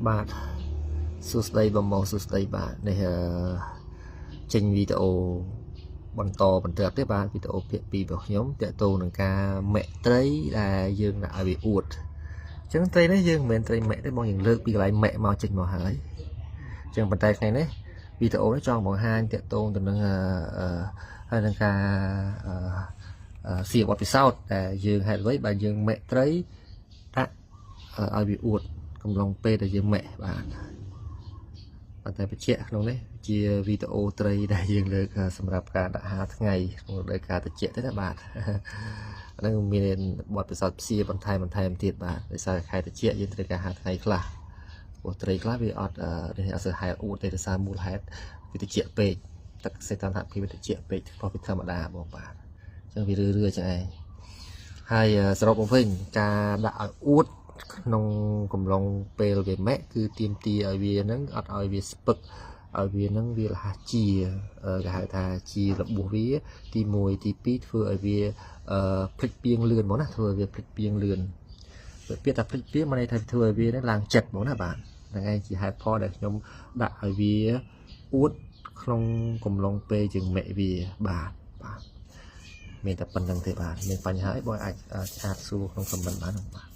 បាទសួស្តីបងសួស្តីបាទនេះចេញវីដេអូបន្តទៀតបាទវីដេអូភាគ2របស់ខ្ញុំតាក់ទងនឹងការមាក់ត្រីដែលយើងដាក់ឲ្យវាអួតអញ្ចឹងត្រីនេះយើងមិនមែនត្រីមាក់ទេបងយើងលើកពីកន្លែងមាក់មកចេញមកហើយអញ្ចឹងប៉ុន្តែថ្ងៃនេះវីដេអូនេះចង់បង្ហាញតាក់ទងទៅនឹងហើយនឹងការសៀបបទពិសោធន៍ដែលយើងហេតុអ្វីបើយើងមាក់ត្រីដាក់ឲ្យវាអួតកំឡុងពេលដែលយើងមាក់បាទប៉ុន្តែបញ្ជាក់ក្នុងនេះជាវីដេអូត្រីដែលយើងលើកសម្រាប់ការដាក់ហាលថ្ងៃក្នុងរដូវកាលត្រជាក់ទេណាបាទហ្នឹងមានបទពិសោធន៍ផ្សាបន្ថែមទៀតបាទដោយសារខែត្រជាក់យើងត្រូវការហាលថ្ងៃខ្លះព្រោះត្រីខ្លះវាអត់សូវហែលអួតទេដោយសារមូលហេតុវាត្រជាក់ពេកទឹកសីតុណ្ហភាពវាត្រជាក់ពេកខុសពីធម្មតាបងបាទអញ្ចឹងវារឿអញ្ចឹងឯងហើយសរុបមកវិញការដាក់ឲ្យអួតក្នុងកំឡុងពេលវាម៉ែក់គឺទាមទារឲ្យវាហ្នឹងអត់ឲ្យវាស្ពឹកឲ្យវាហ្នឹងវាលះជាគេហៅថាជារបួសវាទី1ទី2ធ្វើឲ្យវាភ្លេចពីងលឿនហ្មងណាធ្វើឲ្យវាភ្លេចពីងលឿនពាក្យថាភ្លេចពីងមកន័យថាធ្វើឲ្យវាហ្នឹងឡើងចិត្តហ្មងណាបាទហ្នឹងឯងជាហេតុផលដែលខ្ញុំដាក់ឲ្យវាអួតក្នុងកំឡុងពេលយើងម៉ែក់វាបាទមានតែប៉ុណ្្នឹងទេបាទមានបញ្ហាអីបងអាចឆាតសួរក្នុងខមមិនបានបាទ